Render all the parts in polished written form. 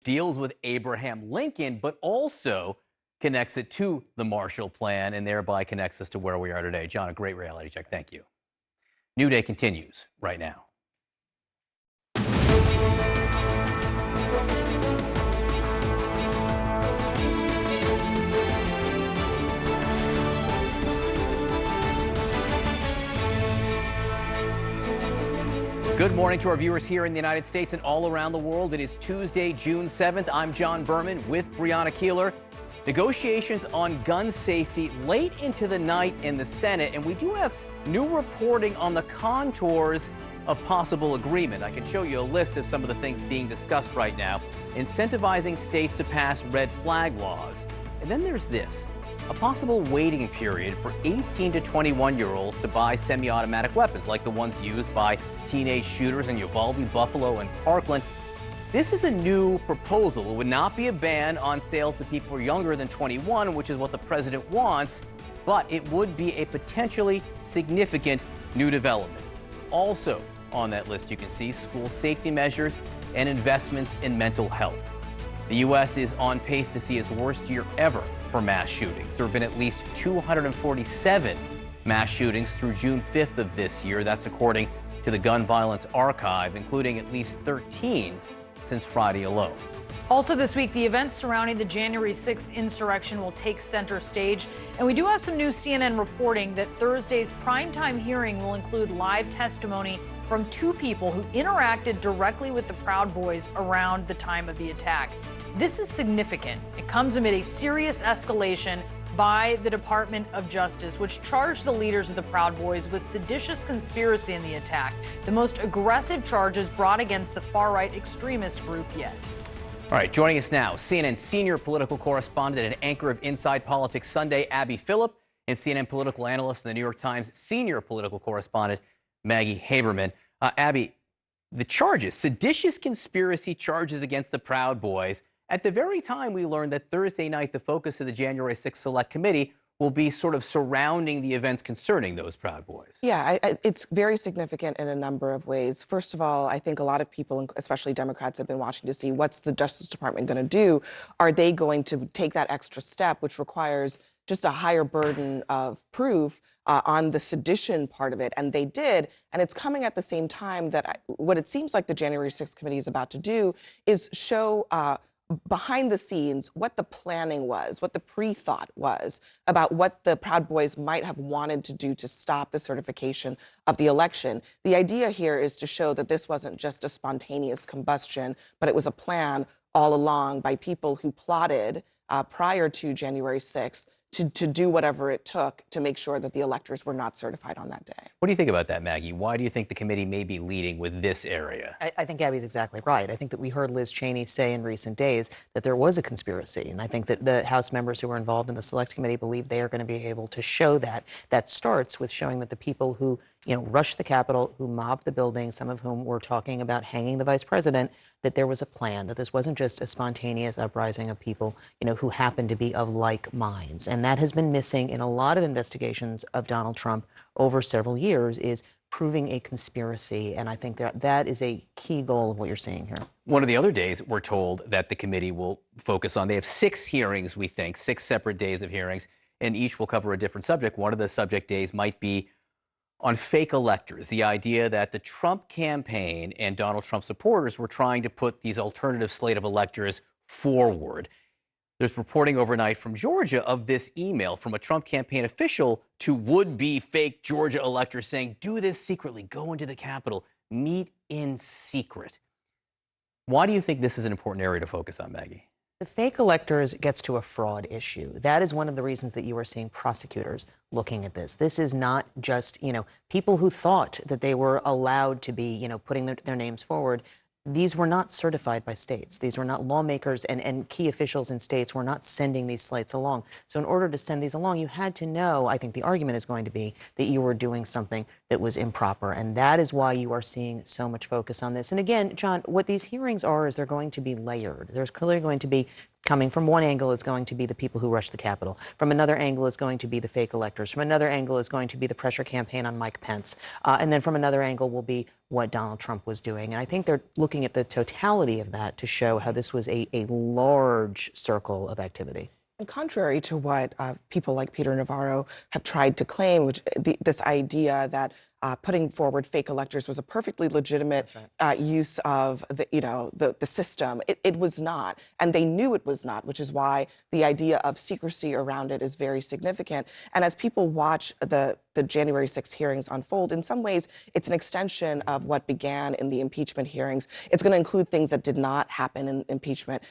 deals with Abraham Lincoln, but also connects it to the Marshall Plan and thereby connects us to where we are today. John, a great reality check. Thank you. New Day continues right now. Good morning to our viewers here in the United States and all around the world. It is Tuesday, June 7th. I'm John Berman with Brianna Keeler. Negotiations on gun safety late into the night in the Senate, and we do have new reporting on the contours of possible agreement. I can show you a list of some of the things being discussed right now. Incentivizing states to pass red flag laws. And then there's this. A possible waiting period for 18 to 21-year-olds to buy semi-automatic weapons like the ones used by teenage shooters in Uvalde, Buffalo, and Parkland. This is a new proposal. It would not be a ban on sales to people younger than 21, which is what the president wants, but it would be a potentially significant new development. Also on that list, you can see school safety measures and investments in mental health. The U.S. is on pace to see its worst year ever for mass shootings. There have been at least 247 mass shootings through June 5th of this year. That's according to the Gun Violence Archive, including at least 13 since Friday alone. Also this week, the events surrounding the January 6th insurrection will take center stage. And we do have some new CNN reporting that Thursday's primetime hearing will include live testimony from two people who interacted directly with the Proud Boys around the time of the attack. This is significant. It comes amid a serious escalation by the Department of Justice, which charged the leaders of the Proud Boys with seditious conspiracy in the attack, the most aggressive charges brought against the far-right extremist group yet. All right, joining us now, CNN senior political correspondent and anchor of Inside Politics Sunday, Abby Phillip, and CNN political analyst and the New York Times senior political correspondent, Maggie Haberman. Abby, the charges, seditious conspiracy charges against the Proud Boys, at the very time we learned that Thursday night the focus of the January 6th Select Committee will be sort of surrounding the events concerning those Proud Boys. Yeah, it's very significant in a number of ways. First of all, I think a lot of people, especially Democrats, have been watching to see what's the Justice Department going to do. Are they going to take that extra step, which requires just a higher burden of proof on the sedition part of it? And they did. And it's coming at the same time that what it seems like the January 6th committee is about to do is show behind the scenes what the planning was, what the pre-thought was about what the Proud Boys might have wanted to do to stop the certification of the election. The idea here is to show that this wasn't just a spontaneous combustion, but it was a plan all along by people who plotted prior to January 6th to do whatever it took to make sure that the electors were not certified on that day. What do you think about that, Maggie? Why do you think the committee may be leading with this area? I think Abby's exactly right. I think that we heard Liz Cheney say in recent days that there was a conspiracy. And I think that the House members who were involved in the Select Committee believe they are going to be able to show that. That starts with showing that the people who rushed the Capitol, who mobbed the building, some of whom were talking about hanging the vice president, that there was a plan, that this wasn't just a spontaneous uprising of people, who happened to be of like minds. And that has been missing in a lot of investigations of Donald Trump over several years, is proving a conspiracy. And I think that is a key goal of what you're seeing here. One of the other days, we're told that the committee will focus on, they have 6 hearings, we think, 6 separate days of hearings, and each will cover a different subject. One of the subject days might be on fake electors, the idea that the Trump campaign and Donald Trump supporters were trying to put these alternative slate of electors forward. There's reporting overnight from Georgia of this email from a Trump campaign official to would-be fake Georgia electors saying, do this secretly, go into the Capitol, meet in secret. Why do you think this is an important area to focus on, Maggie? The fake electors gets to a fraud issue. That is one of the reasons that you are seeing prosecutors looking at this. This is not just, people who thought that they were allowed to be, putting their names forward. These were not certified by states. These were not lawmakers and key officials in states were not sending these slates along. So in order to send these along, you had to know, I think the argument is going to be that you were doing something that was improper. And that is why you are seeing so much focus on this. And again, John, what these hearings are is they're going to be layered. There's clearly going to be coming from one angle is going to be the people who rushed the Capitol. From another angle is going to be the fake electors. From another angle is going to be the pressure campaign on Mike Pence. And then from another angle will be what Donald Trump was doing. And I think they're looking at the totality of that to show how this was a large circle of activity. And contrary to what people like Peter Navarro have tried to claim, which this idea that putting forward fake electors was a perfectly legitimate use of the system. It was not, and they knew it was not, which is why the idea of secrecy around it is very significant. And as people watch the January 6th hearings unfold, in some ways, it's an extension of what began in the impeachment hearings. It's going to include things that did not happen in impeachment,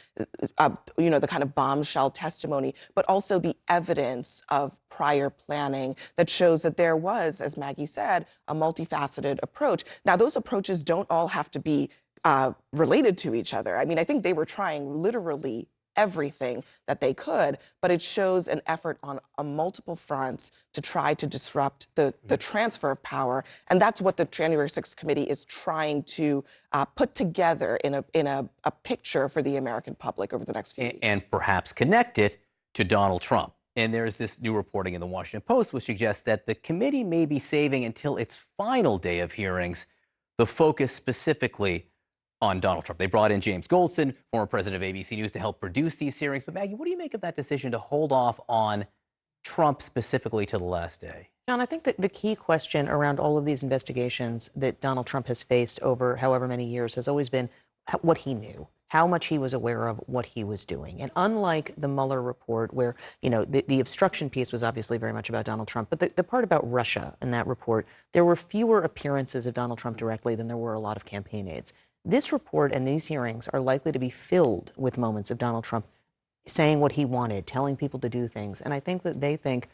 the kind of bombshell testimony, but also the evidence of prior planning that shows that there was, as Maggie said, a multifaceted approach. Now, those approaches don't all have to be related to each other. I mean, I think they were trying literally everything that they could, but it shows an effort on multiple fronts to try to disrupt the transfer of power. And that's what the January 6th committee is trying to put together in a picture for the American public over the next few weeks. And perhaps connect it to Donald Trump. And there's this new reporting in the Washington Post which suggests that the committee may be saving until its final day of hearings the focus specifically on Donald Trump. They brought in James Goldston, former president of ABC News, to help produce these hearings. But Maggie, what do you make of that decision to hold off on Trump specifically to the last day? John, I think that the key question around all of these investigations that Donald Trump has faced over however many years has always been what he knew, how much he was aware of what he was doing. And unlike the Mueller report, where the obstruction piece was obviously very much about Donald Trump, but the part about Russia in that report, there were fewer appearances of Donald Trump directly than there were a lot of campaign aides. This report and these hearings are likely to be filled with moments of Donald Trump saying what he wanted, telling people to do things. And I think that they think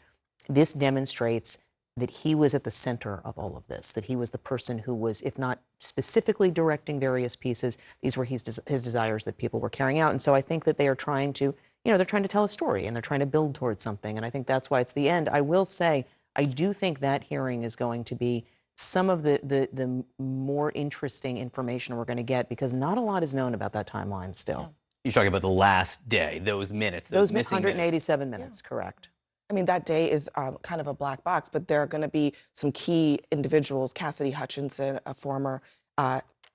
this demonstrates that he was at the center of all of this, that he was the person who was, if not specifically directing various pieces, these were his desires that people were carrying out. And so I think that they are trying to, they're trying to tell a story and they're trying to build towards something. And I think that's why it's the end. I will say, I do think that hearing is going to be some of the more interesting information we're going to get, because not a lot is known about that timeline still. You're talking about the last day, those minutes, those missing 187 minutes, correct. I mean, that day is kind of a black box, but there are going to be some key individuals, Cassidy Hutchinson, a former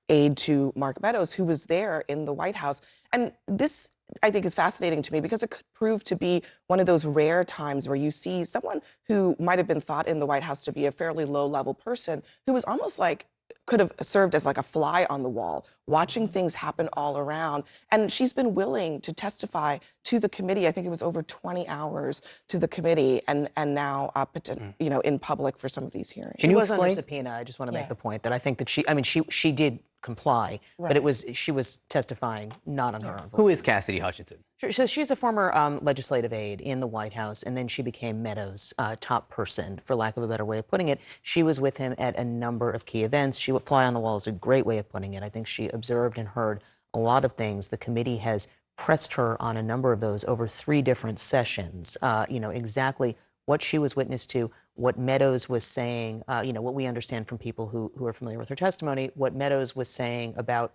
aide to Mark Meadows, who was there in the White House. And this, I think, is fascinating to me because it could prove to be one of those rare times where you see someone who might have been thought in the White House to be a fairly low-level person who was almost like could have served as like a fly on the wall, watching things happen all around. And she's been willing to testify to the committee. I think it was over 20 hours to the committee, and now in public for some of these hearings. She was under subpoena. I just want to make the point that I think that she did comply, but she was testifying not on her own. Who is Cassidy Hutchinson? So she's a former legislative aide in the White House, and then she became Meadows' top person, for lack of a better way of putting it. She was with him at a number of key events. She would fly on the wall is a great way of putting it. I think she observed and heard a lot of things. The committee has pressed her on a number of those over 3 different sessions, exactly what she was witness to, what Meadows was saying, what we understand from people who are familiar with her testimony, what Meadows was saying about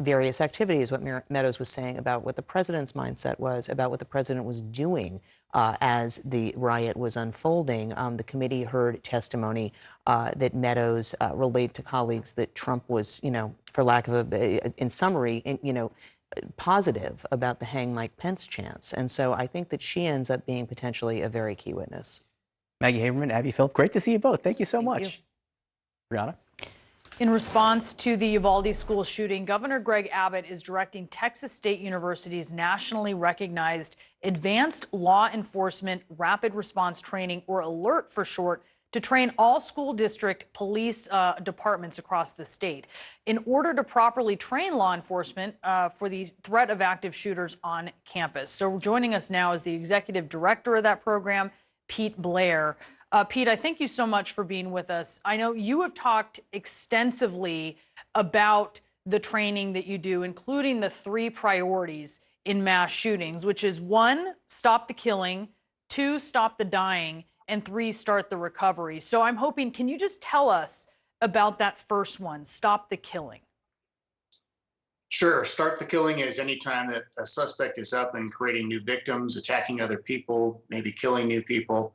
various activities, what Meadows was saying about what the president's mindset was, about what the president was doing as the riot was unfolding. The committee heard testimony that Meadows relayed to colleagues that Trump was, for lack of in summary, positive about the hang Mike Pence chance. And so I think that she ends up being potentially a very key witness. Maggie Haberman, Abby Phillip, great to see you both. Thank you so much. Brianna? In response to the Uvalde school shooting, Governor Greg Abbott is directing Texas State University's nationally recognized Advanced Law Enforcement Rapid Response Training, or ALERT for short, to train all school district police departments across the state in order to properly train law enforcement for the threat of active shooters on campus. So joining us now is the executive director of that program, Pete Blair. Pete, I thank you so much for being with us. I know you have talked extensively about the training that you do, including the 3 priorities in mass shootings, which is 1, stop the killing, 2, stop the dying, and 3, start the recovery. So I'm hoping, can you just tell us about that first one, stop the killing? Sure. Start the killing is any time that a suspect is up and creating new victims, attacking other people, maybe killing new people.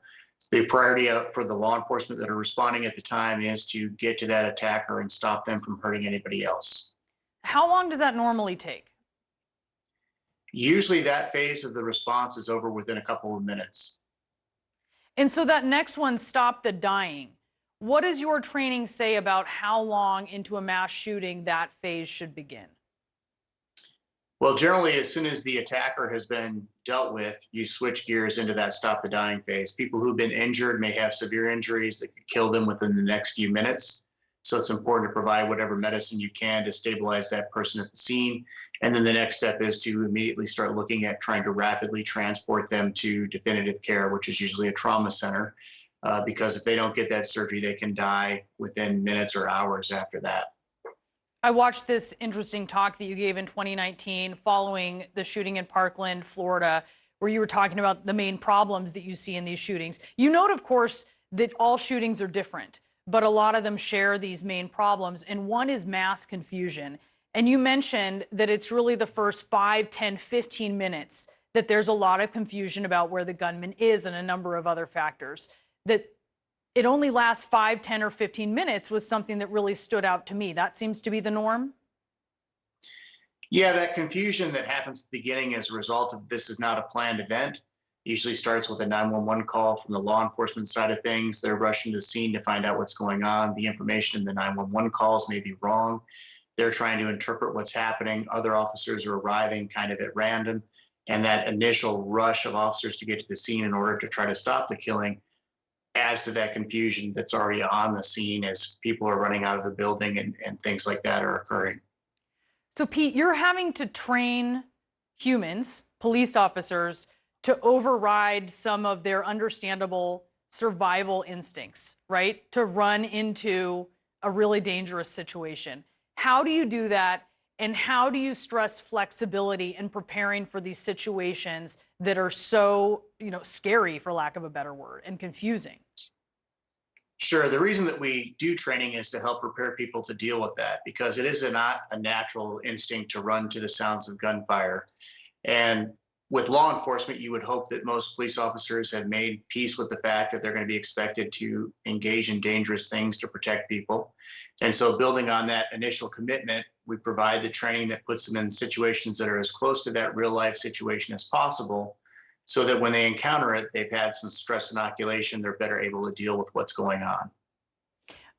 The priority for the law enforcement that are responding at the time is to get to that attacker and stop them from hurting anybody else. How long does that normally take? Usually that phase of the response is over within a couple of minutes. And so that next one, stop the dying. What does your training say about how long into a mass shooting that phase should begin? Well, generally, as soon as the attacker has been dealt with, you switch gears into that stop the dying phase. People who've been injured may have severe injuries that could kill them within the next few minutes. So it's important to provide whatever medicine you can to stabilize that person at the scene. And then the next step is to immediately start looking at trying to rapidly transport them to definitive care, which is usually a trauma center, because if they don't get that surgery, they can die within minutes or hours after that. I watched this interesting talk that you gave in 2019 following the shooting in Parkland, Florida, where you were talking about the main problems that you see in these shootings. You note, of course, that all shootings are different, but a lot of them share these main problems, and one is mass confusion. And you mentioned that it's really the first 5, 10, 15 minutes that there's a lot of confusion about where the gunman is and a number of other factors. That it only lasts 5, 10, or 15 minutes was something that really stood out to me. That seems to be the norm. Yeah, that confusion that happens at the beginning as a result of this is not a planned event usually starts with a 911 call from the law enforcement side of things. They're rushing to the scene to find out what's going on. The information in the 911 calls may be wrong. They're trying to interpret what's happening. Other officers are arriving kind of at random. And that initial rush of officers to get to the scene in order to try to stop the killing adds to that confusion that's already on the scene as people are running out of the building and things like that are occurring. So, Pete, you're having to train humans, police officers, to override some of their understandable survival instincts, right? To run into a really dangerous situation. How do you do that? And how do you stress flexibility in preparing for these situations that are so, scary, for lack of a better word, and confusing? Sure. The reason that we do training is to help prepare people to deal with that, because it is not a natural instinct to run to the sounds of gunfire. And with law enforcement, you would hope that most police officers have made peace with the fact that they're going to be expected to engage in dangerous things to protect people. And so building on that initial commitment, we provide the training that puts them in situations that are as close to that real life situation as possible, so that when they encounter it, they've had some stress inoculation, they're better able to deal with what's going on.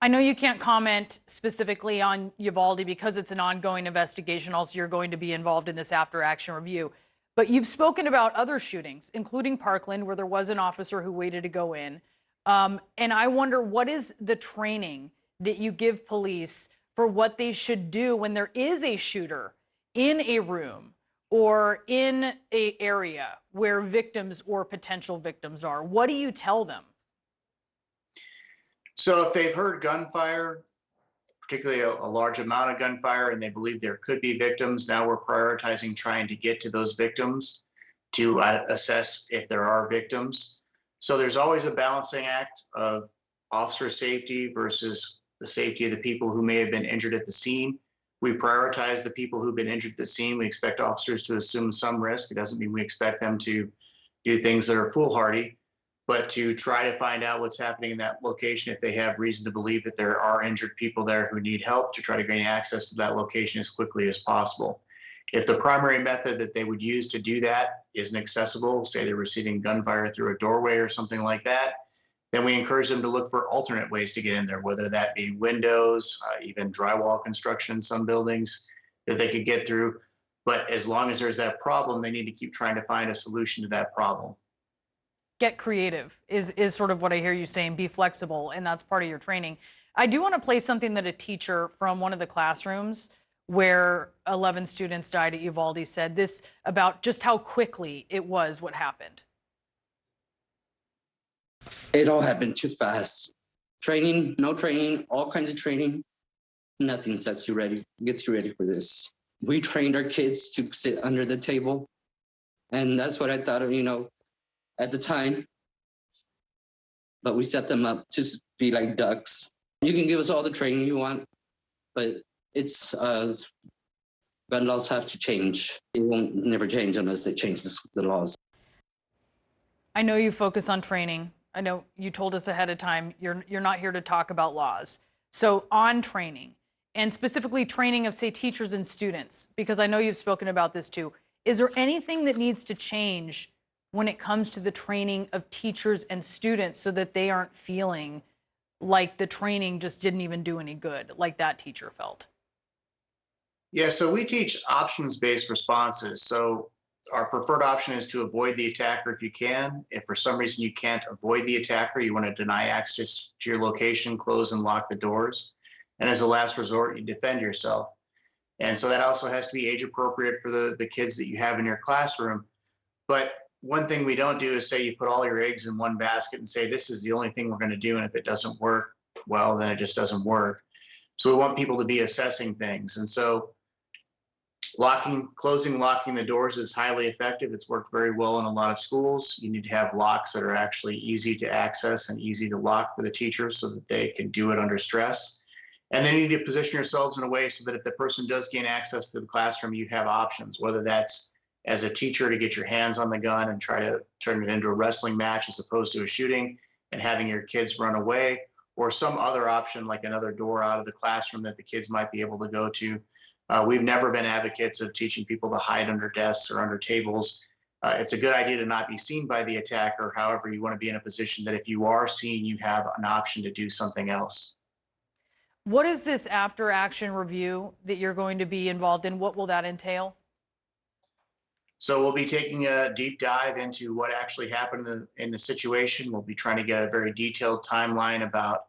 I know you can't comment specifically on Uvalde because it's an ongoing investigation. Also, you're going to be involved in this after action review. But you've spoken about other shootings, including Parkland, where there was an officer who waited to go in. And I wonder, what is the training that you give police for what they should do when there is a shooter in a room or in an area where victims or potential victims are? What do you tell them? So if they've heard gunfire, particularly a large amount of gunfire, and they believe there could be victims, now we're prioritizing trying to get to those victims to assess if there are victims. So there's always a balancing act of officer safety versus the safety of the people who may have been injured at the scene. We prioritize the people who've been injured at the scene. We expect officers to assume some risk. It doesn't mean we expect them to do things that are foolhardy, but to try to find out what's happening in that location if they have reason to believe that there are injured people there who need help, to try to gain access to that location as quickly as possible. If the primary method that they would use to do that isn't accessible, say they're receiving gunfire through a doorway or something like that, then we encourage them to look for alternate ways to get in there, whether that be windows, even drywall construction in some buildings that they could get through. But as long as there's that problem, they need to keep trying to find a solution to that problem. Get creative is sort of what I hear you saying. Be flexible, and that's part of your training. I do want to play something that a teacher from one of the classrooms where 11 students died at Uvalde said this about just how quickly it was what happened. It all happened too fast. Training, no training, all kinds of training. Nothing gets you ready for this. We trained our kids to sit under the table. And that's what I thought of, at the time. But we set them up to be like ducks. You can give us all the training you want, but it's Gun laws have to change. It won't never change unless they change the laws. I know you focus on training. I know you told us ahead of time you're not here to talk about laws. So on training, and specifically training of, say, teachers and students, because I know you've spoken about this too, is there anything that needs to change when it comes to the training of teachers and students so that they aren't feeling like the training just didn't even do any good, like that teacher felt? Yeah, so we teach options-based responses. So our preferred option is to avoid the attacker if you can. If for some reason you can't avoid the attacker, you want to deny access to your location, close and lock the doors. And as a last resort, you defend yourself. And so that also has to be age appropriate for the kids that you have in your classroom. But one thing we don't do is say you put all your eggs in one basket and say, this is the only thing we're going to do. And if it doesn't work, well, then it just doesn't work. So we want people to be assessing things. And so locking the doors is highly effective. It's worked very well in a lot of schools. You need to have locks that are actually easy to access and easy to lock for the teachers so that they can do it under stress. And then you need to position yourselves in a way so that if the person does gain access to the classroom, you have options, whether that's as a teacher to get your hands on the gun and try to turn it into a wrestling match as opposed to a shooting and having your kids run away, or some other option like another door out of the classroom that the kids might be able to go to. We've never been advocates of teaching people to hide under desks or under tables. It's a good idea to not be seen by the attacker. However, you want to be in a position that if you are seen, you have an option to do something else. What is this after action review that you're going to be involved in? What will that entail? So we'll be taking a deep dive into what actually happened in the situation. We'll be trying to get a very detailed timeline about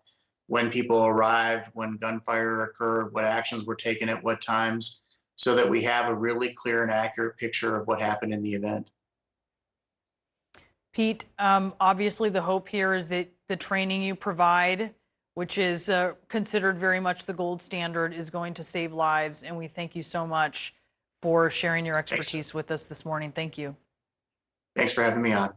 when people arrived, when gunfire occurred, what actions were taken at what times, so that we have a really clear and accurate picture of what happened in the event. Pete, obviously the hope here is that the training you provide, which is considered very much the gold standard, is going to save lives. And we thank you so much for sharing your expertise with us this morning. Thank you. Thanks for having me on.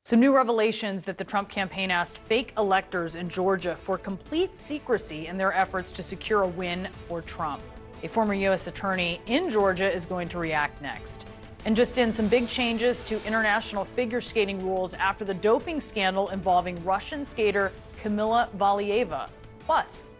Some new revelations that the Trump campaign asked fake electors in Georgia for complete secrecy in their efforts to secure a win for Trump. A former U.S. attorney in Georgia is going to react next. And just in, some big changes to international figure skating rules after the doping scandal involving Russian skater Kamila Valieva. Plus,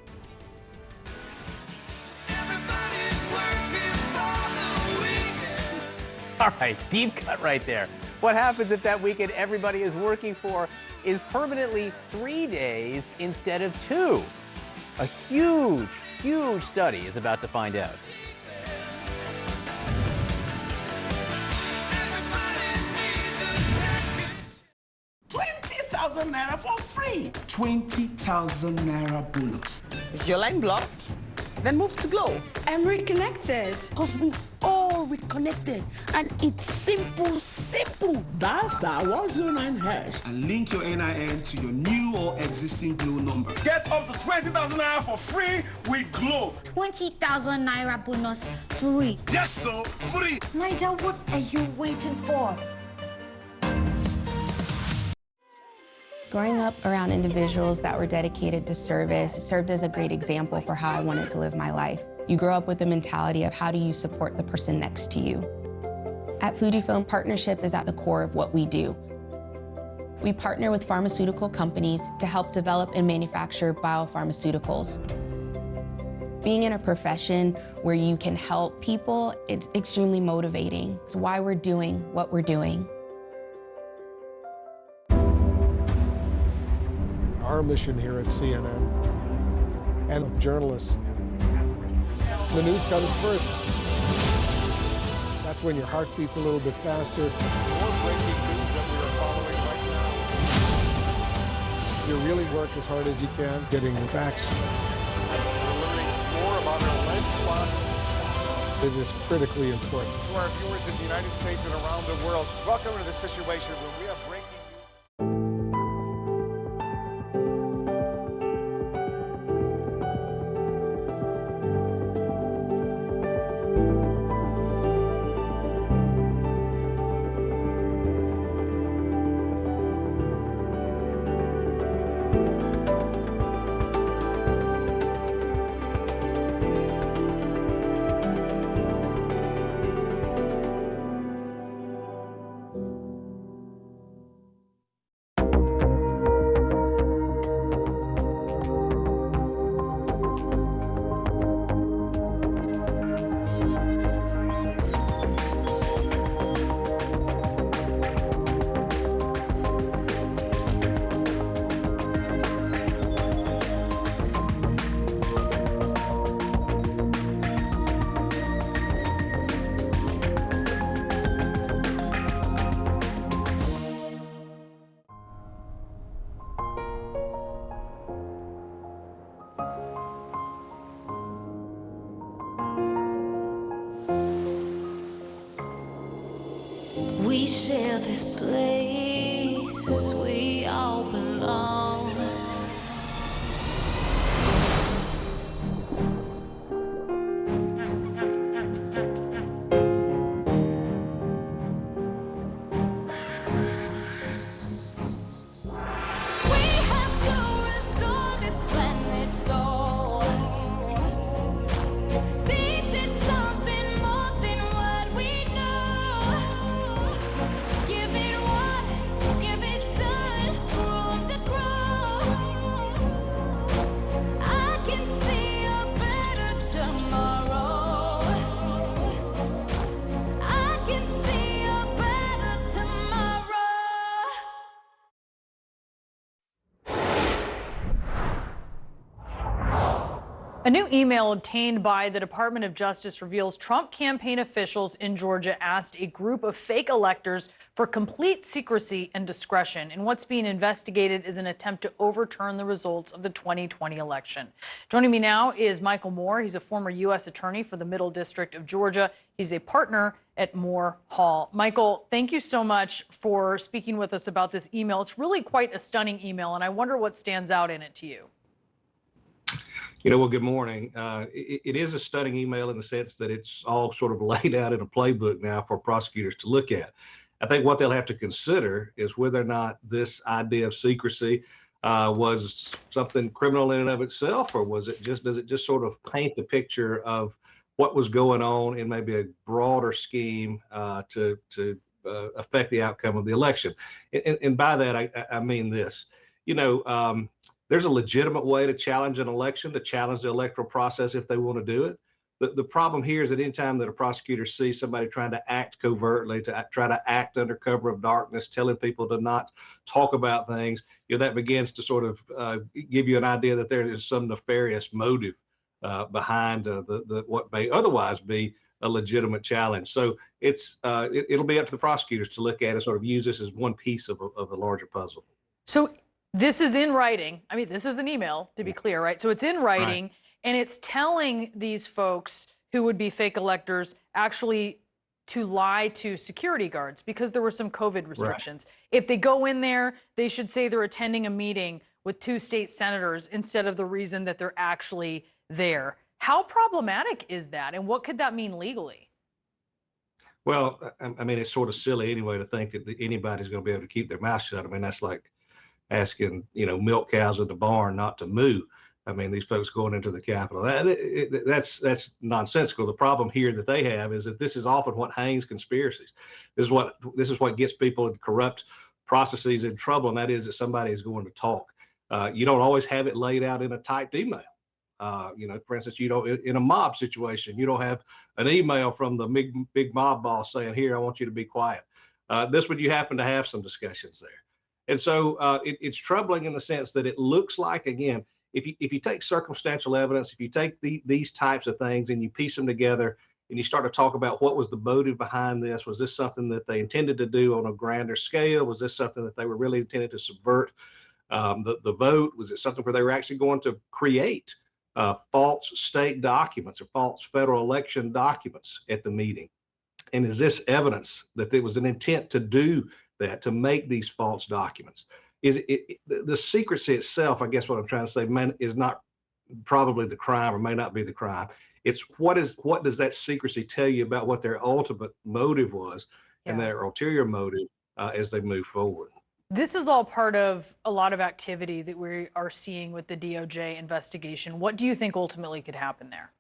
All right, deep cut right there. What happens if that weekend everybody is working for is permanently 3 days instead of 2? A huge, huge study is about to find out. ₦20,000 for free. 20,000 naira bonus. Is your line blocked? Then move to Glow. I'm reconnected. Because we've all reconnected. And it's simple, simple. Dial *109# and link your NIN to your new or existing Glow number. Get up to 20,000 naira for free with Glow. 20,000 naira bonus free. Yes, so free. Nigel, what are you waiting for? Growing up around individuals that were dedicated to service served as a great example for how I wanted to live my life. You grow up with the mentality of how do you support the person next to you. At Fujifilm, partnership is at the core of what we do. We partner with pharmaceutical companies to help develop and manufacture biopharmaceuticals. Being in a profession where you can help people, it's extremely motivating. It's why we're doing what we're doing. Our mission here at CNN and journalists, the news comes first. That's when your heart beats a little bit faster. More breaking news that we are following right now. You really work as hard as you can, getting the facts. We're learning more about our lead plot. It is critically important. To our viewers in the United States and around the world, welcome to the Situation Room. We have breaking news. We share this place, we all belong. A new email obtained by the Department of Justice reveals Trump campaign officials in Georgia asked a group of fake electors for complete secrecy and discretion in what's being investigated is an attempt to overturn the results of the 2020 election. Joining me now is Michael Moore. He's a former U.S. attorney for the Middle District of Georgia. He's a partner at Moore Hall. Michael, thank you so much for speaking with us about this email. It's really quite a stunning email, and I wonder what stands out in it to you. Well, good morning. It is a stunning email in the sense that it's all sort of laid out in a playbook now for prosecutors to look at. I think what they'll have to consider is whether or not this idea of secrecy was something criminal in and of itself, or does it just sort of paint the picture of what was going on in maybe a broader scheme to affect the outcome of the election. And by that, I mean this. There's a legitimate way to challenge an election, to challenge the electoral process if they want to do it. The problem here is that anytime that a prosecutor sees somebody trying to act covertly, to try to act under cover of darkness, telling people to not talk about things, that begins to sort of give you an idea that there is some nefarious motive behind what may otherwise be a legitimate challenge. So it'll be up to the prosecutors to look at and sort of use this as one piece of a larger puzzle. So this is in writing. I mean, this is an email, to be clear, right? So it's in writing, right, and it's telling these folks who would be fake electors actually to lie to security guards because there were some COVID restrictions. Right. If they go in there, they should say they're attending a meeting with 2 state senators instead of the reason that they're actually there. How problematic is that, and what could that mean legally? Well, I mean, it's sort of silly anyway to think that anybody's going to be able to keep their mouth shut. I mean, that's like asking, milk cows at the barn not to moo. I mean, these folks going into the Capitol, that's nonsensical. The problem here that they have is that this is often what hangs conspiracies. This is what gets people in corrupt processes in trouble, and that is that somebody is going to talk. You don't always have it laid out in a typed email. For instance, in a mob situation, you don't have an email from the big mob boss saying, "Here, I want you to be quiet." This one, you happen to have some discussions there. And so it's troubling in the sense that it looks like, again, if you take circumstantial evidence, if you take these types of things and you piece them together and you start to talk about what was the motive behind this, was this something that they intended to do on a grander scale? Was this something that they were really intended to subvert the vote? Was it something where they were actually going to create false state documents or false federal election documents at the meeting? And is this evidence that there was an intent to do that, to make these false documents? The secrecy itself, I guess what I'm trying to say, is not probably the crime, or may not be the crime. It's what does that secrecy tell you about what their ultimate motive was, and their ulterior motive as they move forward. This is all part of a lot of activity that we are seeing with the DOJ investigation. What do you think ultimately could happen there?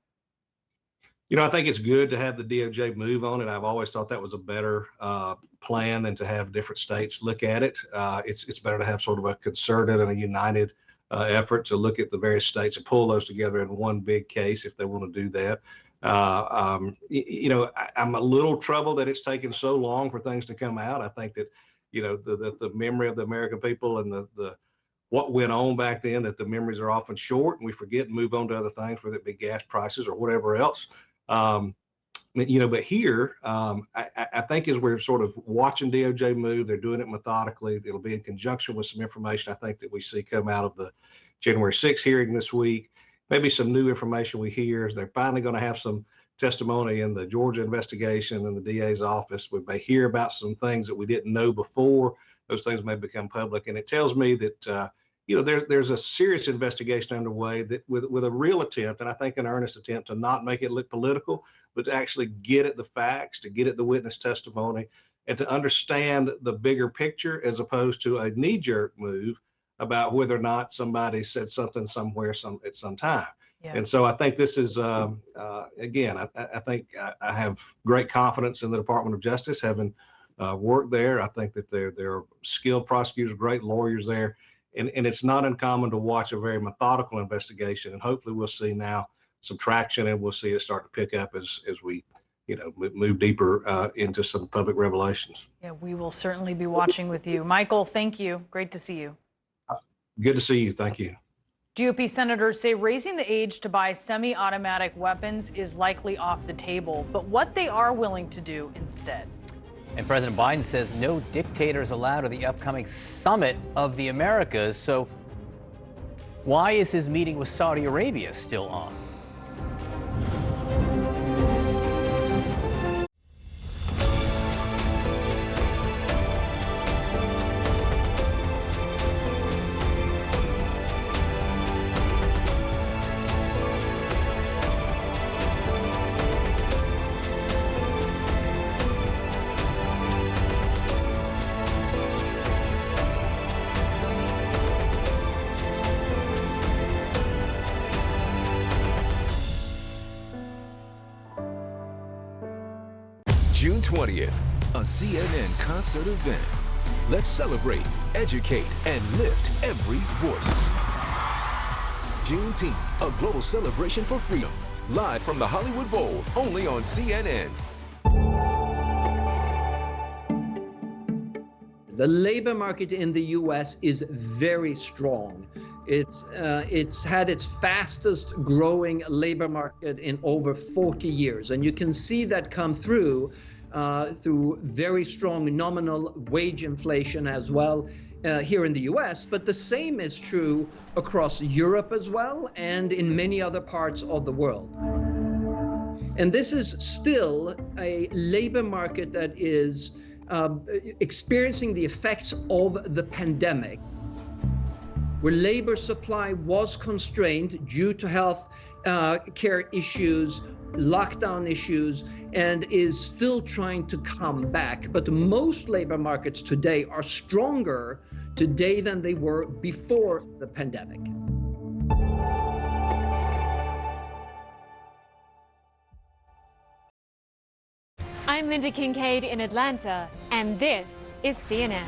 I think it's good to have the DOJ move on it. I've always thought that was a better plan than to have different states look at it. It's better to have sort of a concerted and a united effort to look at the various states and pull those together in one big case if they want to do that. I'm a little troubled that it's taken so long for things to come out. I think that, the memory of the American people and the what went on back then, that the memories are often short and we forget and move on to other things, whether it be gas prices or whatever else. But here, I think as we're sort of watching DOJ move, they're doing it methodically. It'll be in conjunction with some information I think that we see come out of the January 6th hearing this week. Maybe some new information we hear is they're finally going to have some testimony in the Georgia investigation and the DA's office. We may hear about some things that we didn't know before. Those things may become public. And it tells me that, there's a serious investigation underway that with a real attempt, and I think an earnest attempt to not make it look political, but to actually get at the facts, to get at the witness testimony, and to understand the bigger picture as opposed to a knee-jerk move about whether or not somebody said something somewhere at some time. Yeah. And so I think this is, again, I think I have great confidence in the Department of Justice, having worked there. I think that there are skilled prosecutors, great lawyers there. And it's not uncommon to watch a very methodical investigation. And hopefully we'll see now some traction, and we'll see it start to pick up as we move deeper into some public revelations. Yeah, we will certainly be watching with you. Michael, thank you. Great to see you. Good to see you. Thank you. GOP senators say raising the age to buy semi-automatic weapons is likely off the table, but what they are willing to do instead. And President Biden says no dictators allowed at the upcoming summit of the Americas. So why is his meeting with Saudi Arabia still on? June 20th, a CNN concert event. Let's celebrate, educate, and lift every voice. Juneteenth, a global celebration for freedom. Live from the Hollywood Bowl, only on CNN. The labor market in the U.S. is very strong. It's had its fastest growing labor market in over 40 years. And you can see that come through very strong nominal wage inflation as well here in the US. But the same is true across Europe as well and in many other parts of the world. And this is still a labor market that is experiencing the effects of the pandemic, where labor supply was constrained due to health care issues, lockdown issues, and is still trying to come back. But most labor markets today are stronger today than they were before the pandemic. I'm Linda Kincaid in Atlanta, and this is CNN.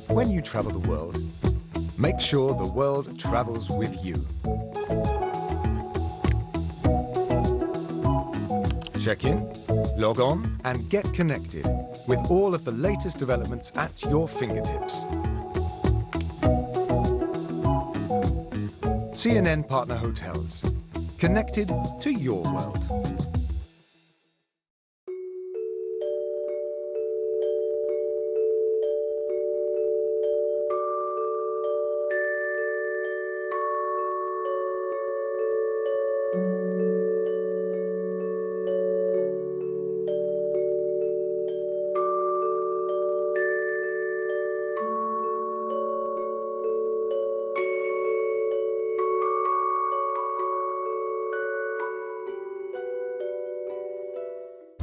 When you travel the world, make sure the world travels with you. Check in, log on, and get connected with all of the latest developments at your fingertips. CNN Partner Hotels. Connected to your world.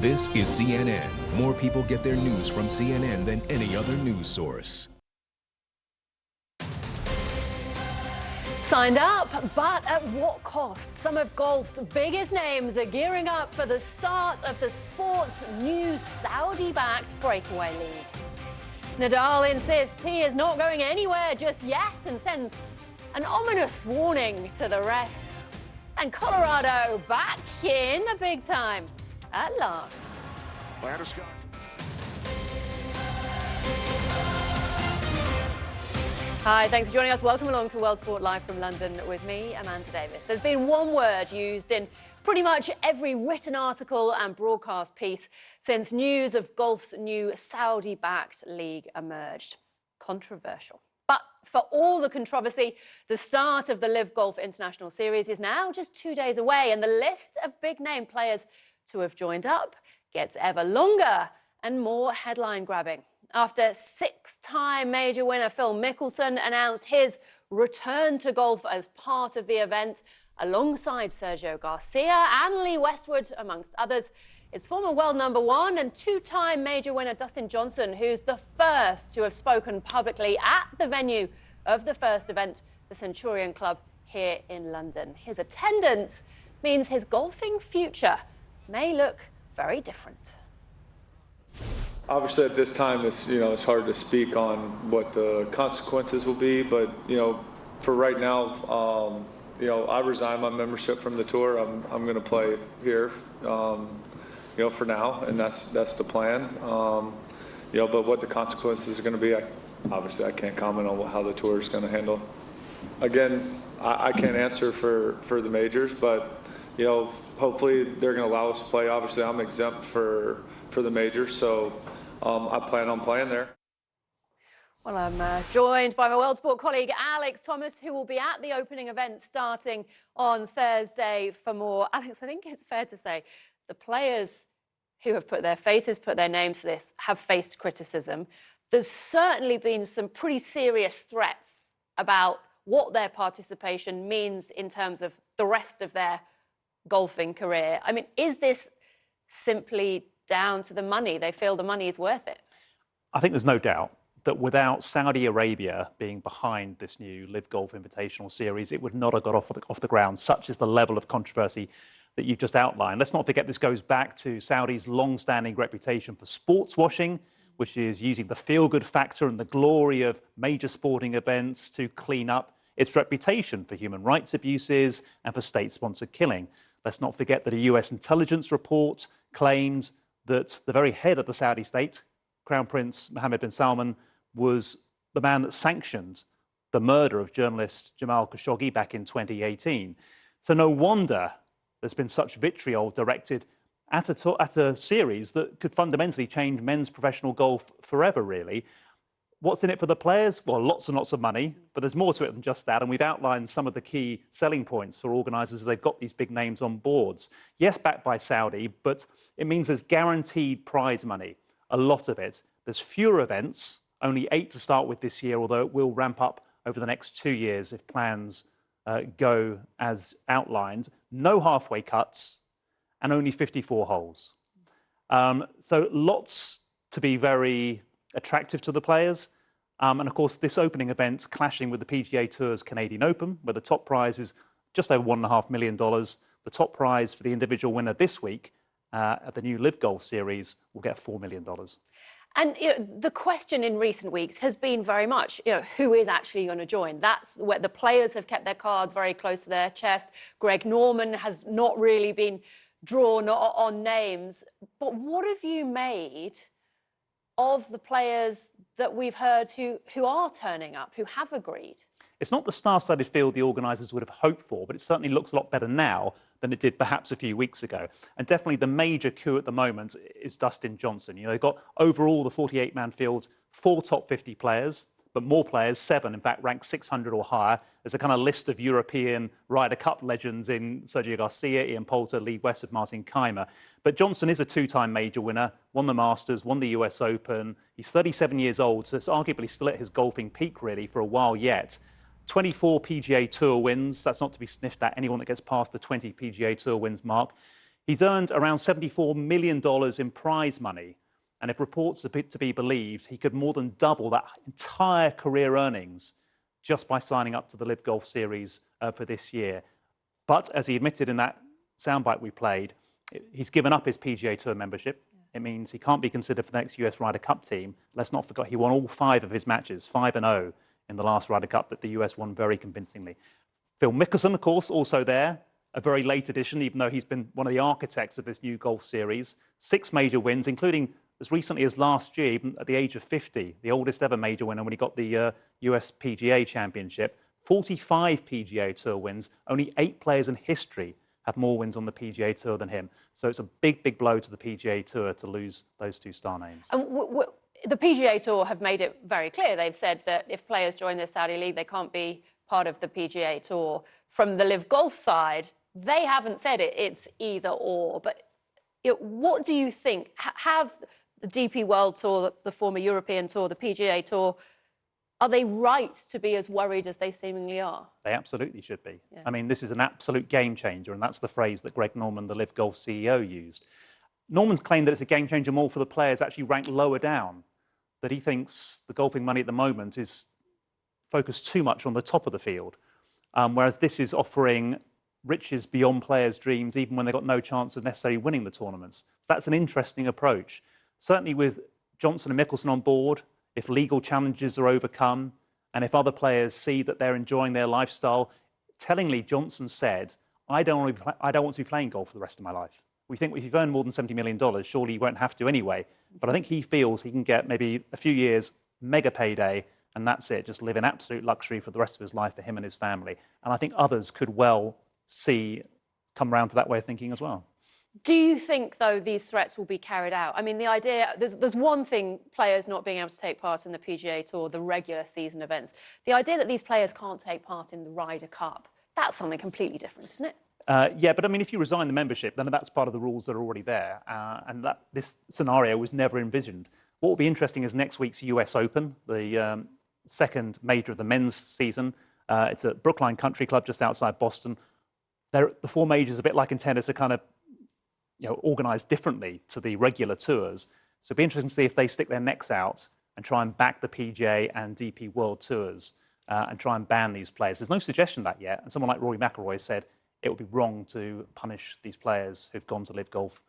This is CNN. More people get their news from CNN than any other news source. Signed up, but at what cost? Some of golf's biggest names are gearing up for the start of the sport's new Saudi-backed breakaway league. Nadal insists he is not going anywhere just yet and sends an ominous warning to the rest. And Colorado back in the big time at last. Hi, thanks for joining us. Welcome along to World Sport Live from London with me, Amanda Davis. There's been one word used in pretty much every written article and broadcast piece since news of golf's new Saudi-backed league emerged. Controversial. But for all the controversy, the start of the Live Golf International Series is now just 2 days away, and the list of big-name players to have joined up gets ever longer and more headline-grabbing. After six-time major winner Phil Mickelson announced his return to golf as part of the event, alongside Sergio Garcia and Lee Westwood, amongst others, it's former world number one and two-time major winner Dustin Johnson, who's the first to have spoken publicly at the venue of the first event, the Centurion Club here in London. His attendance means his golfing future may look very different. Obviously, at this time, it's hard to speak on what the consequences will be. But for right now, I resign my membership from the tour. I'm going to play here, for now, and that's the plan. But what the consequences are going to be, I can't comment on how the tour is going to handle. Again, I can't answer for the majors, but hopefully they're going to allow us to play. Obviously, I'm exempt for the majors, so I plan on playing there. Well, I'm joined by my World Sport colleague Alex Thomas, who will be at the opening event starting on Thursday for more. Alex, I think it's fair to say the players who have put their faces, put their names to this, have faced criticism. There's certainly been some pretty serious threats about what their participation means in terms of the rest of their golfing career. I mean, is this simply down to the money? They feel the money is worth it. I think there's no doubt that without Saudi Arabia being behind this new Live Golf Invitational Series, it would not have got off the ground. Such is the level of controversy that you've just outlined. Let's not forget this goes back to Saudi's long-standing reputation for sports washing, which is using the feel-good factor and the glory of major sporting events to clean up its reputation for human rights abuses and for state-sponsored killing. Let's not forget that a US intelligence report claimed that the very head of the Saudi state, Crown Prince Mohammed bin Salman, was the man that sanctioned the murder of journalist Jamal Khashoggi back in 2018. So no wonder there's been such vitriol directed at a series that could fundamentally change men's professional golf forever, really. What's in it for the players? Well, lots and lots of money, but there's more to it than just that. And we've outlined some of the key selling points for organisers as they've got these big names on boards. Yes, backed by Saudi, but it means there's guaranteed prize money, a lot of it. There's fewer events, only 8 to start with this year, although it will ramp up over the next 2 years if plans go as outlined. No halfway cuts and only 54 holes. So lots to be very attractive to the players. And of course, this opening event clashing with the PGA Tour's Canadian Open, where the top prize is just over $1.5 million. The top prize for the individual winner this week at the new Live Golf Series will get $4 million. And the question in recent weeks has been very much, who is actually going to join? That's where the players have kept their cards very close to their chest. Greg Norman has not really been drawn on names. But what have you made of the players that we've heard who are turning up, who have agreed? It's not the star-studded field the organisers would have hoped for, but it certainly looks a lot better now than it did perhaps a few weeks ago. And definitely the major coup at the moment is Dustin Johnson. They've got overall the 48-man field, 4 top 50 players, but more players, 7, in fact, ranked 600 or higher. There's a kind of list of European Ryder Cup legends in Sergio Garcia, Ian Poulter, Lee Westwood, Martin Kaymer. But Johnson is a 2-time major winner, won the Masters, won the US Open. He's 37 years old, so it's arguably still at his golfing peak, really, for a while yet. 24 PGA Tour wins. That's not to be sniffed at, anyone that gets past the 20 PGA Tour wins mark. He's earned around $74 million in prize money. And if reports are to be believed, he could more than double that entire career earnings just by signing up to the Live Golf Series for this year. But as he admitted in that soundbite we played, he's given up his PGA Tour membership. It means he can't be considered for the next US Ryder Cup team. Let's not forget he won all 5 of his matches, 5-0 in the last Ryder Cup that the US won very convincingly. Phil Mickelson, of course, also there, a very late addition, even though he's been one of the architects of this new golf series. 6 major wins, including as recently as last year, even at the age of 50, the oldest ever major winner when he got the US PGA Championship. 45 PGA Tour wins, only 8 players in history have more wins on the PGA Tour than him. So it's a big, big blow to the PGA Tour to lose those 2 star names. And the PGA Tour have made it very clear. They've said that if players join the Saudi League, they can't be part of the PGA Tour. From the Live Golf side, they haven't said it. It's either or. But what do you think? Have the DP World Tour, the former European Tour, the PGA Tour, are they right to be as worried as they seemingly are? They absolutely should be. Yeah. I mean, this is an absolute game changer, and that's the phrase that Greg Norman, the Live Golf CEO, used. Norman's claimed that it's a game changer more for the players actually ranked lower down, that he thinks the golfing money at the moment is focused too much on the top of the field, whereas this is offering riches beyond players' dreams, even when they've got no chance of necessarily winning the tournaments. So that's an interesting approach. Certainly with Johnson and Mickelson on board, if legal challenges are overcome, and if other players see that they're enjoying their lifestyle. Tellingly, Johnson said, I don't want to be playing golf for the rest of my life. We think if you've earned more than $70 million, surely you won't have to anyway. But I think he feels he can get maybe a few years, mega payday, and that's it, just live in absolute luxury for the rest of his life for him and his family. And I think others could well come around to that way of thinking as well. Do you think, though, these threats will be carried out? I mean, the idea, there's one thing, players not being able to take part in the PGA Tour, the regular season events. The idea that these players can't take part in the Ryder Cup, that's something completely different, isn't it? Yeah, but I mean, if you resign the membership, then that's part of the rules that are already there. And this scenario was never envisioned. What will be interesting is next week's US Open, the second major of the men's season. It's at Brookline Country Club just outside Boston. The 4 majors, a bit like in tennis, are kind of organised differently to the regular tours. So it'll be interesting to see if they stick their necks out and try and back the PGA and DP World Tours and try and ban these players. There's no suggestion of that yet. And someone like Rory McIlroy said it would be wrong to punish these players who've gone to Live Golf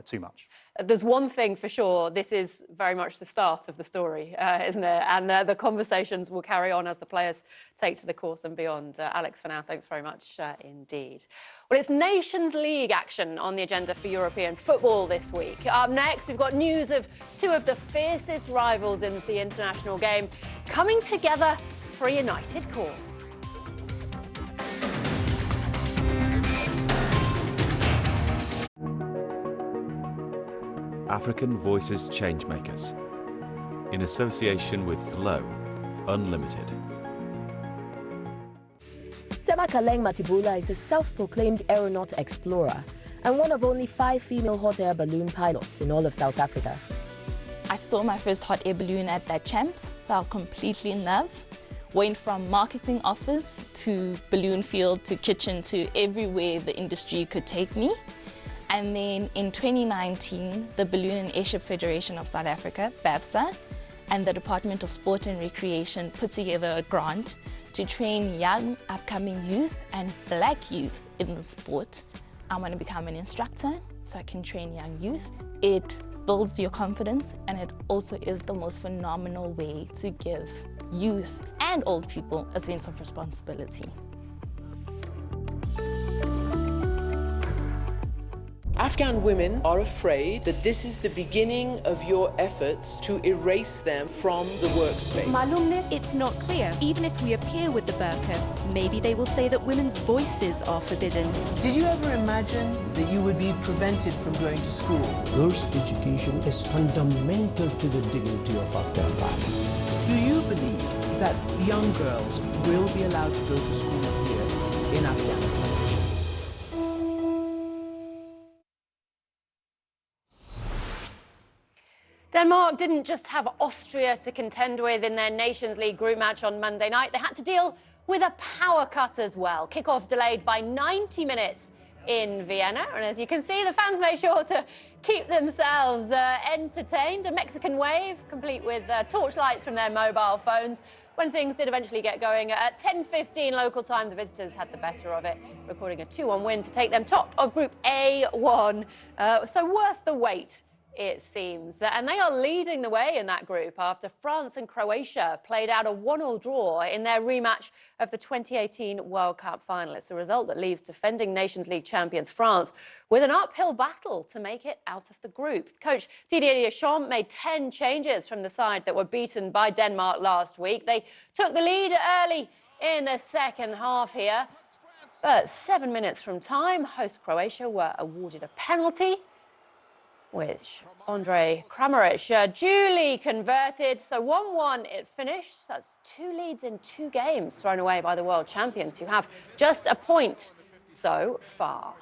too much. There's one thing for sure, this is very much the start of the story, isn't it? And the conversations will carry on as the players take to the course and beyond. Alex, for now, thanks very much indeed. Well, it's Nations League action on the agenda for European football this week. Up next, we've got news of 2 of the fiercest rivals in the international game coming together for a united cause. African Voices Changemakers, in association with Glow Unlimited. Semakaleng Matibula is a self-proclaimed aeronaut explorer and one of only 5 female hot air balloon pilots in all of South Africa. I saw my first hot air balloon at that Champs, fell completely in love, went from marketing office to balloon field to kitchen to everywhere the industry could take me. And then in 2019, the Balloon and Airship Federation of South Africa, BAVSA, and the Department of Sport and Recreation put together a grant to train young, upcoming youth and black youth in the sport. I want to become an instructor so I can train young youth. It builds your confidence, and it also is the most phenomenal way to give youth and old people a sense of responsibility. Afghan women are afraid that this is the beginning of your efforts to erase them from the workspace. Malumness, it's not clear. Even if we appear with the burqa, maybe they will say that women's voices are forbidden. Did you ever imagine that you would be prevented from going to school? Girls' education is fundamental to the dignity of Afghan life. Do you believe that young girls will be allowed to go to school here in Afghanistan? Denmark didn't just have Austria to contend with in their Nations League group match on Monday night. They had to deal with a power cut as well. Kickoff delayed by 90 minutes in Vienna. And as you can see, the fans made sure to keep themselves entertained. A Mexican wave, complete with torchlights from their mobile phones. When things did eventually get going at 10:15 local time, the visitors had the better of it, recording a 2-1 win to take them top of Group A1. So worth the wait, it seems. And they are leading the way in that group after France and Croatia played out a 1-1 draw in their rematch of the 2018 World Cup final. It's a result that leaves defending Nations League champions France with an uphill battle to make it out of the group. Coach Didier Deschamps made 10 changes from the side that were beaten by Denmark last week. They took the lead early in the second half here. But 7 minutes from time, host Croatia were awarded a penalty, which Andrej Kramaric duly converted. So 1-1 it finished. That's 2 leads in 2 games thrown away by the world champions, who have just a point so far.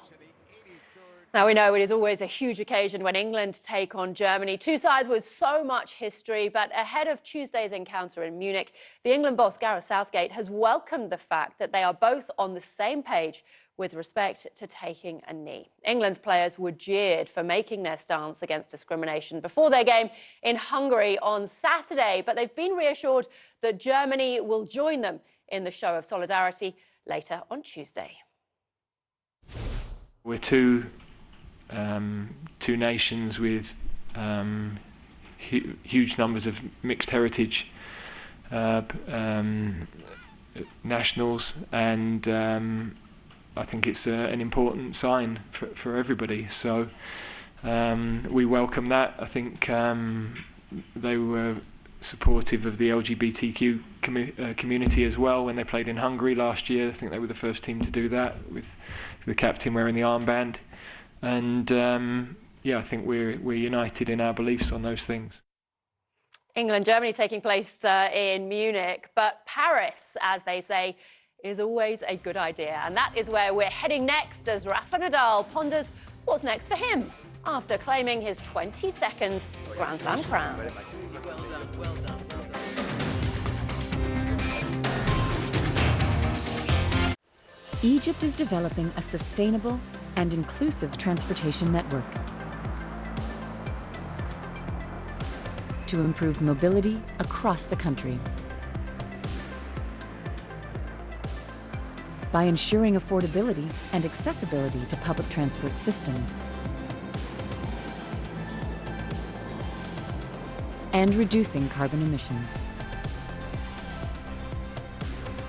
Now, we know it is always a huge occasion when England take on Germany. 2 sides with so much history, but ahead of Tuesday's encounter in Munich, the England boss Gareth Southgate has welcomed the fact that they are both on the same page with respect to taking a knee. England's players were jeered for making their stance against discrimination before their game in Hungary on Saturday, but they've been reassured that Germany will join them in the show of solidarity later on Tuesday. We're two nations with huge numbers of mixed heritage nationals, and I think it's an important sign for everybody. So we welcome that. I think they were supportive of the LGBTQ community as well when they played in Hungary last year. I think they were the first team to do that, with the captain wearing the armband. And yeah, I think we're united in our beliefs on those things. England-Germany taking place in Munich, but Paris, as they say, is always a good idea. And that is where we're heading next as Rafa Nadal ponders what's next for him after claiming his 22nd Grand Slam crown. Egypt is developing a sustainable and inclusive transportation network to improve mobility across the country. By ensuring affordability and accessibility to public transport systems, and reducing carbon emissions.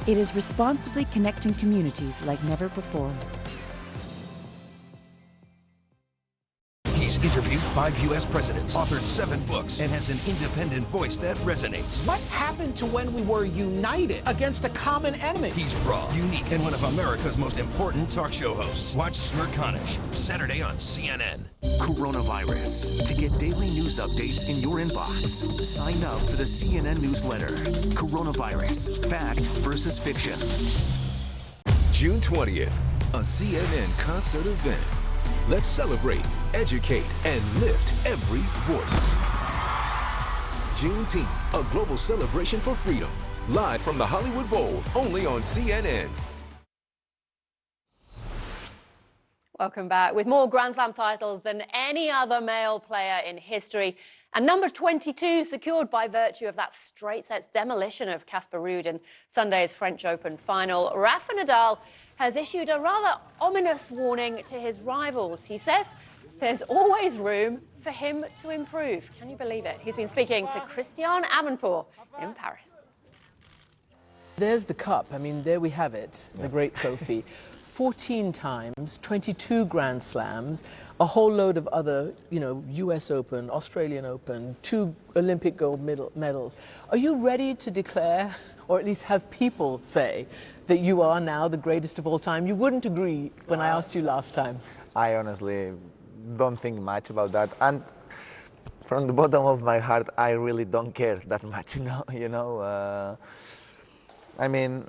It is responsibly connecting communities like never before. He's interviewed 5 U.S. presidents, authored 7 books, and has an independent voice that resonates. What happened to when we were united against a common enemy? He's raw, unique, and one of America's most important talk show hosts. Watch Smirconish, Saturday on CNN. Coronavirus. To get daily news updates in your inbox, sign up for the CNN newsletter. Coronavirus. Fact versus fiction. June 20th, a CNN concert event. Let's celebrate, educate, and lift every voice. Juneteenth, a global celebration for freedom. Live from the Hollywood Bowl, only on CNN. Welcome back. With more Grand Slam titles than any other male player in history, and number 22 secured by virtue of that straight sets demolition of Casper Ruud in Sunday's French Open final, Rafa Nadal has issued a rather ominous warning to his rivals. He says there's always room for him to improve. Can you believe it? He's been speaking to Christian Amanpour in Paris. There's the cup. I mean, there we have it, the great trophy. 14 times, 22 Grand Slams, a whole load of other, US Open, Australian Open, 2 Olympic gold medals. Are you ready to declare, or at least have people say, that you are now the greatest of all time? You wouldn't agree when I asked you last time. I honestly don't think much about that. And from the bottom of my heart, I really don't care that much, I mean,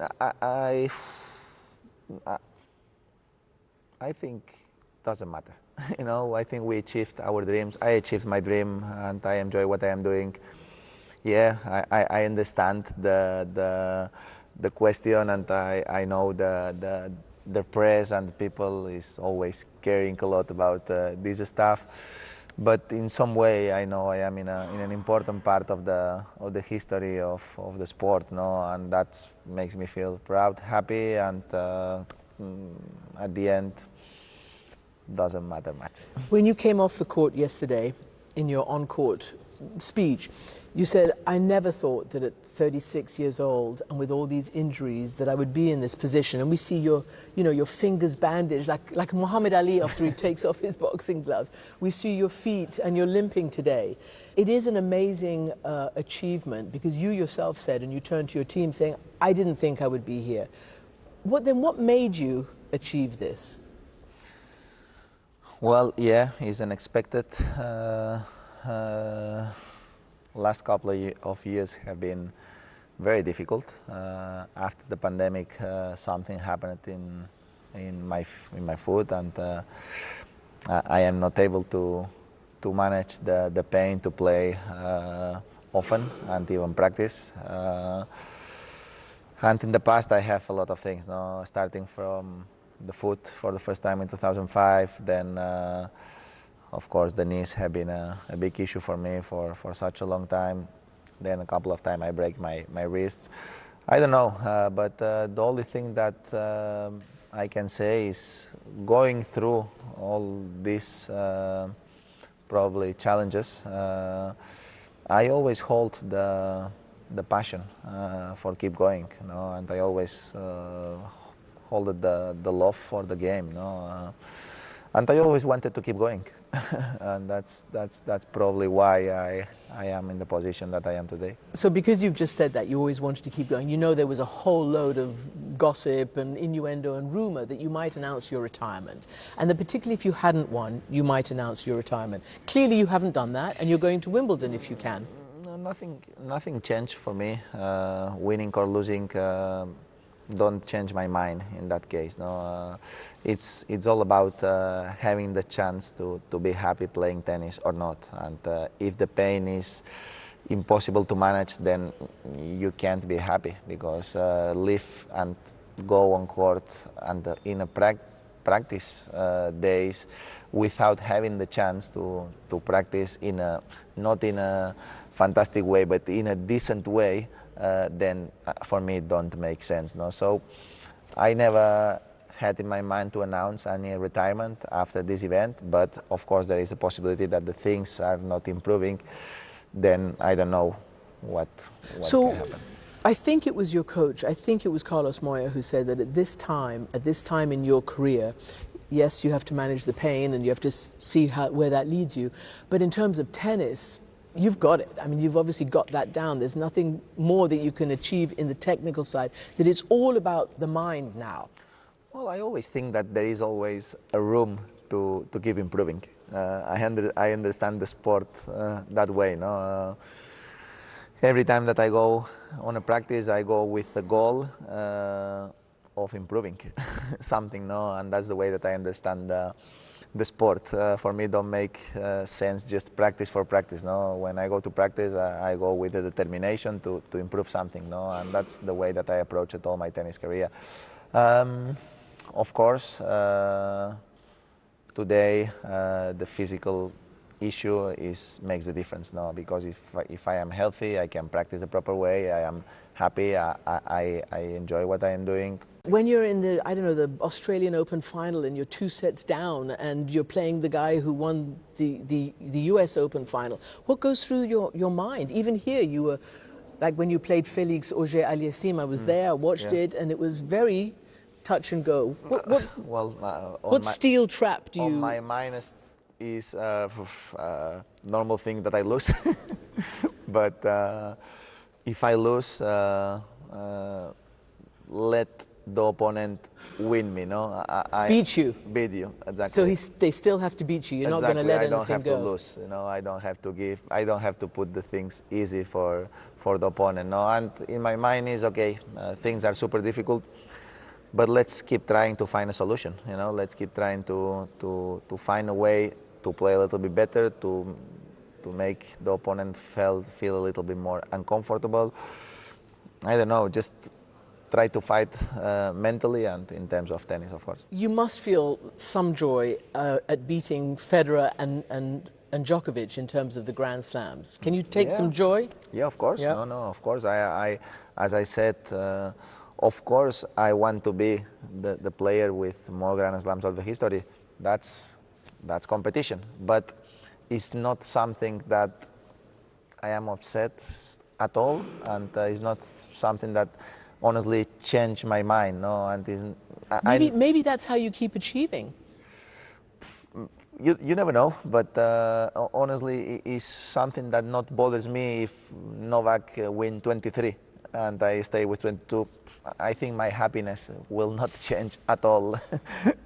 I think it doesn't matter. I think we achieved our dreams. I achieved my dream, and I enjoy what I am doing. Yeah, I understand the question, and I know the press and the people is always caring a lot about this stuff. But in some way, I know I am in an important part of the history of the sport, no, and that makes me feel proud, happy, and at the end, doesn't matter much. When you came off the court yesterday, in your on-court speech, you said, I never thought that at 36 years old and with all these injuries that I would be in this position. And we see your fingers bandaged like Muhammad Ali after he takes off his boxing gloves. We see your feet and you're limping today. It is an amazing achievement because you yourself said, and you turned to your team saying, I didn't think I would be here. What made you achieve this? Well, yeah, it's unexpected. Last couple of years have been very difficult. After the pandemic, something happened in my foot, and I am not able to manage the pain to play often and even practice. And in the past, I have a lot of things. No, starting from the foot for the first time in 2005, then. Of course, the knees have been a big issue for me for such a long time. Then a couple of times I break my wrists. I don't know, but the only thing that I can say is going through all these probably challenges, I always hold the passion for keep going, you know, and I always hold the love for the game, you know, and I always wanted to keep going. And that's probably why I am in the position that I am today. So because you've just said that, you always wanted to keep going. You know there was a whole load of gossip and innuendo and rumor that you might announce your retirement. And that particularly if you hadn't won, you might announce your retirement. Clearly you haven't done that, and you're going to Wimbledon if you can. No, nothing changed for me. Winning or losing don't change my mind in that case. No, it's all about having the chance to be happy playing tennis or not. And if the pain is impossible to manage, then you can't be happy, because live and go on court and in a practice days without having the chance to practice not in a fantastic way, but in a decent way. Then for me it don't make sense. No? So I never had in my mind to announce any retirement after this event, but of course there is a possibility that the things are not improving. Then I don't know what can happen. I think it was your coach, I think it was Carlos Moya, who said that at this time in your career, yes, you have to manage the pain and you have to see where that leads you, but in terms of tennis, you've got it. I mean, you've obviously got that down. There's nothing more that you can achieve in the technical side, that it's all about the mind now. Well, I always think that there is always a room to keep improving. I understand the sport that way. No? Every time that I go on a practice, I go with the goal of improving something, no? And that's the way that I understand the sport. For me, don't make sense just practice for practice. No, when I go to practice, I go with the determination to improve something. No, and that's the way that I approach it all my tennis career. Of course, today the physical issue makes the difference. No, because if I am healthy, I can practice the proper way. I am happy. I enjoy what I am doing. When you're in the Australian Open final and you're 2 sets down and you're playing the guy who won the US Open final, what goes through your mind? Even here, you were, like when you played Felix Auger-Aliassime, I was there, I watched it, and it was very touch and go. What steel trap do you... On my mind is normal thing that I lose. But if I lose, let the opponent win me, no? Beat you. Beat you, exactly. So they still have to beat you. You're not going to let anything go. I don't have to lose. You know, I don't have to give. I don't have to put the things easy for the opponent. No, and in my mind is okay. Things are super difficult, but let's keep trying to find a solution. You know, let's keep trying to find a way to play a little bit better, to make the opponent feel a little bit more uncomfortable. I don't know, just try to fight mentally and in terms of tennis, of course. You must feel some joy at beating Federer and Djokovic in terms of the Grand Slams. Can you take some joy? Yeah, of course. Yeah. No, of course. I as I said, of course, I want to be the player with more Grand Slams of the history. That's competition, but it's not something that I am upset at all, and it's not something that honestly changed my mind. No, and maybe that's how you keep achieving. You never know, but honestly, it's something that not bothers me if Novak win 23 and I stay with 22. I think my happiness will not change at all,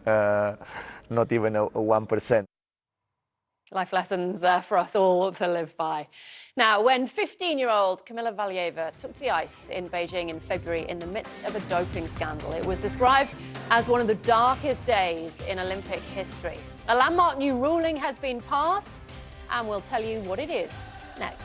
not even a 1%. Life lessons for us all to live by. Now, when 15-year-old Kamila Valieva took to the ice in Beijing in February in the midst of a doping scandal, it was described as one of the darkest days in Olympic history. A landmark new ruling has been passed, and we'll tell you what it is next.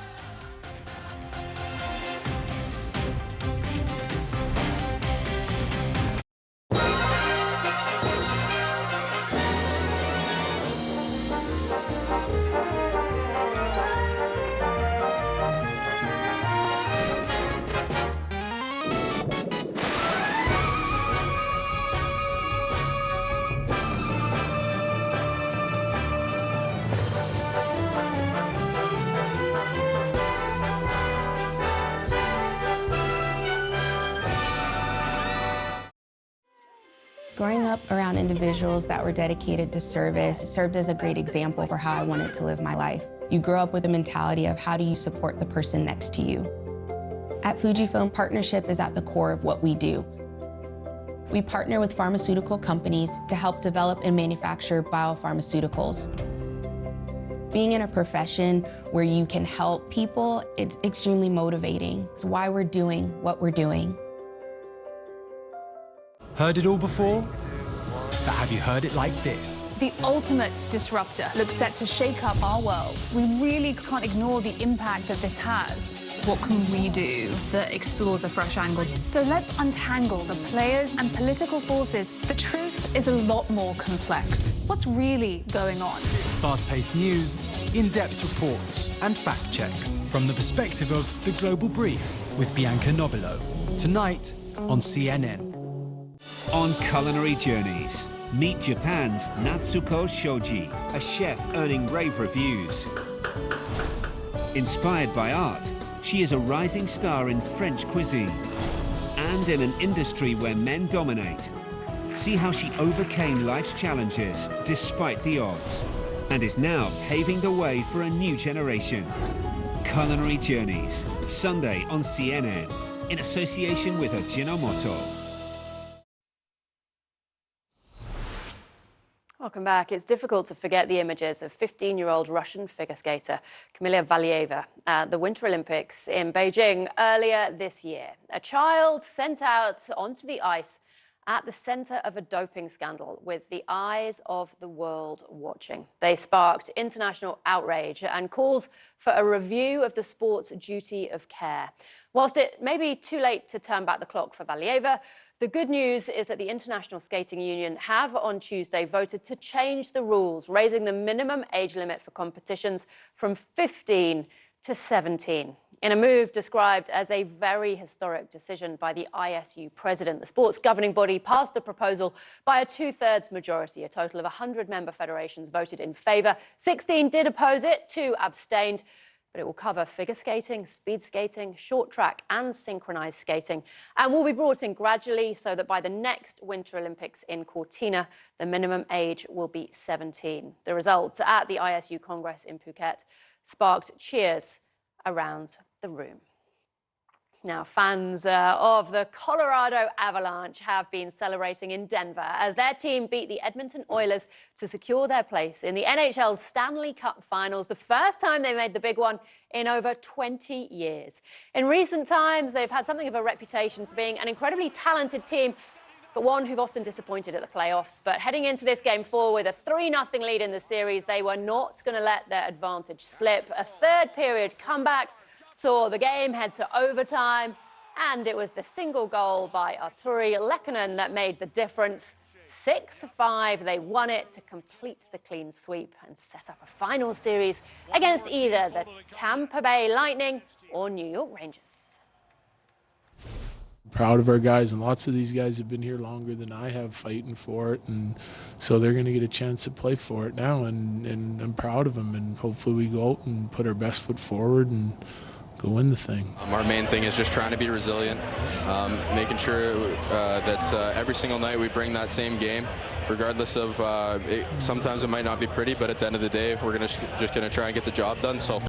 Growing up around individuals that were dedicated to service served as a great example for how I wanted to live my life. You grow up with a mentality of how do you support the person next to you. At Fujifilm, partnership is at the core of what we do. We partner with pharmaceutical companies to help develop and manufacture biopharmaceuticals. Being in a profession where you can help people, it's extremely motivating. It's why we're doing what we're doing. Heard it all before? But have you heard it like this? The ultimate disruptor looks set to shake up our world. We really can't ignore the impact that this has. What can we do that explores a fresh angle? So let's untangle the players and political forces. The truth is a lot more complex. What's really going on? Fast-paced news, in-depth reports, and fact checks from the perspective of The Global Brief with Bianca Nobilo. Tonight on CNN. On Culinary Journeys, meet Japan's Natsuko Shoji, a chef earning rave reviews. Inspired by art, she is a rising star in French cuisine and in an industry where men dominate. See how she overcame life's challenges despite the odds and is now paving the way for a new generation. Culinary Journeys, Sunday on CNN, in association with Ajinomoto. Welcome back. It's difficult to forget the images of 15-year-old Russian figure skater Kamila Valieva at the Winter Olympics in Beijing earlier this year. A child sent out onto the ice at the center of a doping scandal with the eyes of the world watching. They sparked international outrage and calls for a review of the sport's duty of care. Whilst it may be too late to turn back the clock for Valieva, the good news is that the International Skating Union have on Tuesday voted to change the rules, raising the minimum age limit for competitions from 15 to 17. In a move described as a very historic decision by the ISU president, the sports governing body passed the proposal by a 2/3 majority. A total of 100 member federations voted in favour. 16 did oppose it, 2 abstained. But it will cover figure skating, speed skating, short track and synchronized skating, and will be brought in gradually so that by the next Winter Olympics in Cortina, the minimum age will be 17. The results at the ISU Congress in Phuket sparked cheers around the room. Now, fans of the Colorado Avalanche have been celebrating in Denver as their team beat the Edmonton Oilers to secure their place in the NHL's Stanley Cup Finals, the first time they made the big one in over 20 years. In recent times, they've had something of a reputation for being an incredibly talented team, but one who've often disappointed at the playoffs. But heading into this Game 4 with a 3-0 lead in the series, they were not going to let their advantage slip. A third period comeback saw the game head to overtime, And it was the single goal by Arturi Lekkonen that made the difference. 6-5, they won it to complete the clean sweep and set up a final series against either the Tampa Bay Lightning or New York Rangers. Proud of our guys, and lots of these guys have been here longer than I have fighting for it, and so they're going to get a chance to play for it now, and I'm proud of them, and hopefully we go out and put our best foot forward and go win the thing. Our main thing is just trying to be resilient, making sure that every single night we bring that same game, regardless of sometimes it might not be pretty, but at the end of the day we're just going to try and get the job done. So